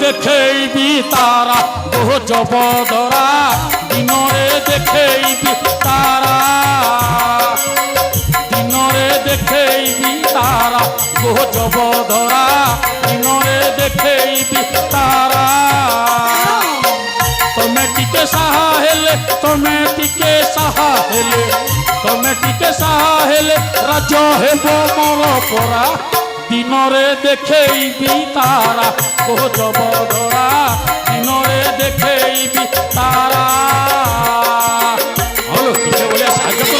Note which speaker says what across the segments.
Speaker 1: দেখেইবি তারা গো জবদরা দিনরে দেখেইবি তারা দিনরে দেখেইবি তারা গো জবদরা দিনরে দেখেইবি তারা তুমি টিকে সাহা হেলে তুমি টিকে সাহা হেলে তুমি টিকে সাহা হেলে রাজ হেব মর পরা দিনরে দেখেইবি তারা গো জবদরা দিনরে দেখেইবি তারা হলো টিকে বলে সাহায্য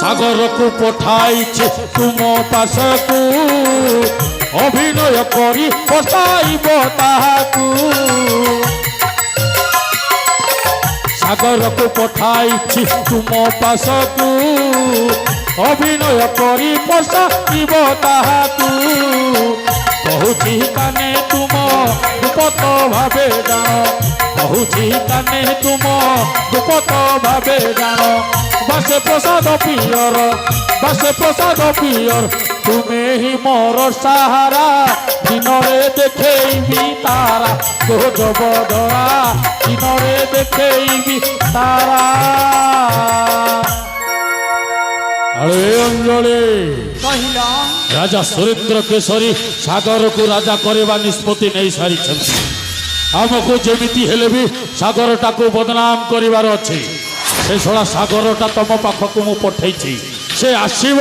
Speaker 1: সাগর কু পঠাইছে তুম পাশকু অভিনয় করি বসাইব তাহাকু সাগর কু পঠাইছি তুম পাশকু অভিনয় করি বসাইব তাহাকু কহুছি কানে তুম গুপত ভাবে জাণ কহুছি কানে তুম গুপত ভাবে জাণ বাসে প্রসাদ পিয়র বাসে প্রসাদ পিয়র তুমি হি মোর সাহারা দিনরে দেখেইবি তারা গো জবদরা দিনরে দেখেইবি তারা আরে অঞ্জলি
Speaker 2: কহিলা
Speaker 1: রাজা সুরেন্দ্র কেশরী সাগরକୁ রাজা କରିବା ନିଷ୍ପତ୍ତି ନେଇ ସାରିଛନ୍ତି ଆମକୁ ଯେମିତି ହେଲେ ବି ସାଗରଟାକୁ ବଦନାମ କରିବାର ଅଛି ସେ ଶଳା ସାଗରଟା ତମ ପାଖକୁ ମୁଁ ପଠେଇଛି ସେ ଆସିବ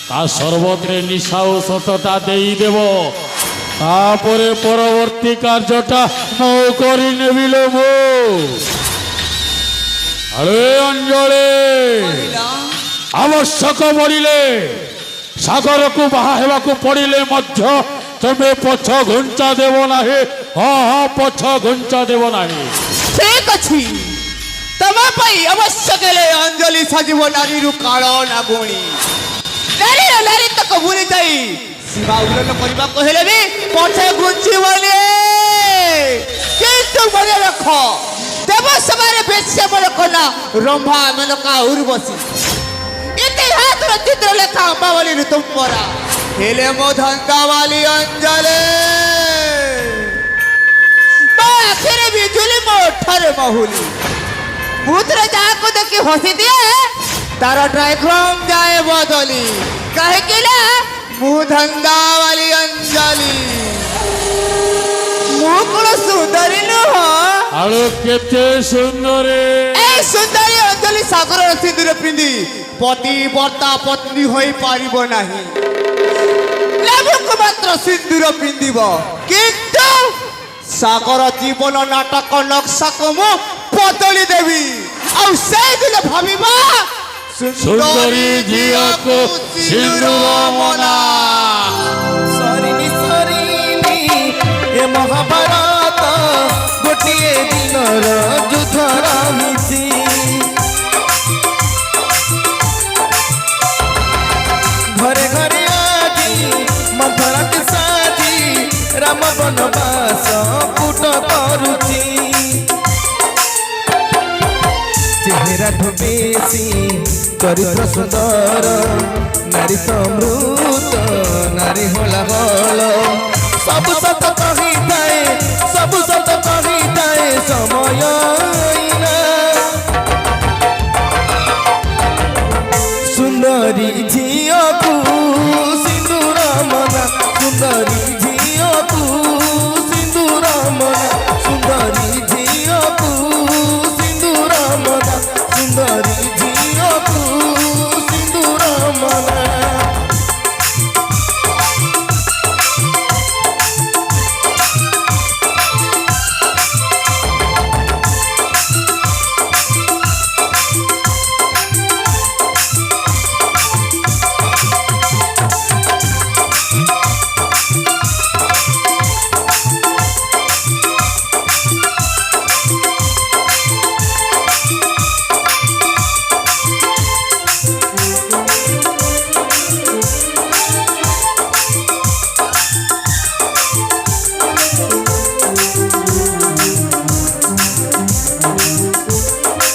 Speaker 1: ତା ସର୍ବତରେ ନିଶା ଔଷଧଟା ଦେଇଦେବ ତାପରେ ପରବର୍ତ୍ତୀ କାର୍ଯ୍ୟଟା ମୁଁ କରିନେବି ଲୋ ମୁଁ ଆରେ ଅଞ୍ଜଳି ଆବଶ୍ୟକ ପଡ଼ିଲେ ସାଗରକୁ ବାହା ହେବାକୁ ପଡ଼ିଲେ ମଧ୍ୟ ତମେ ପଛ ଘୁଞ୍ଚା ଦେବ ନାହିଁ ହଁ ହଁ ପଛ ଘୁଞ୍ଚା ଦେବ ନାହିଁ
Speaker 2: ঠিক ଅଛି ତମ ପାଇଁ ଆବଶ୍ୟକ ହେଲେ ଅଞ୍ଜଳି ସଜିବ ନାରୀରୁ କାଳ ନାଗୁଣୀ ନାରୀର ନାରୀତ୍ୱକୁ ଭୁଲି ଯାଇ ସୀମା ଉଲ୍ଲଂଘନ କରିବାକୁ ହେଲେ ବି ପଛେ ଘୁଞ୍ଚିବନି କିନ୍ତୁ ମନେ ରଖ ଦେବ ସଭାରେ ବେଶ୍ୟା ମୂଳକ ନା ରମ୍ଭା ମେନକା ଉର୍ବଶୀ ଇତିହାସର ଚିତ୍ର ଲେଖା ଅମ୍ବାବଳୀ ଋତୁମ୍ବରା ହେଲେ ମୋ ଧନ୍ଦାବାଲି ଅଞ୍ଜଳି ମୋ ଆଖିରେ ବିଜୁଳି ମୋ ଓଠରେ ମହୁଲି ଭୂତରେ ଯାହାକୁ ଦେଖି ହସି ଦିଏ ତାର ଡ୍ରାଇଗ୍ରାମ ଯାଏ ବଦଳି କାହିଁକି ନା ମୁଁ ଧନ୍ଦାବାଲି ଅଞ୍ଜଳି ମୁଁ କଣ ସୁନ୍ଦରୀ ନୁହଁ
Speaker 1: ଆଳୁ କେତେ ସୁନ୍ଦରୀ
Speaker 2: এই সুন্দরী অঞ্জলি সাগরের সিঁদুর পিঁধি পতিব্রতা পত্নী হয়ে পারিব নাহি লেবুকে মাত্র সিঁদুর পিঁধিব কিন্তু সাগর জীবন নাটক নকশাকে মু বদলি দেবি আর সেই দিন ভাবিবা
Speaker 1: সুন্দরী ঝিয়াকু সিন্দুর মনা
Speaker 3: সরিনি সরিনি এ মহাভারত গোটিয়ে দিনর যুদ্ধর মিছি ঘরে ঘরে আজি মন্থরাকে সাজি রাম বনবাস পুট করুছি চেহারা বেশি চরিত্র সুন্দর নারী তো মৃত নারী হলা বল সবু সত কহি থাকে সবু সত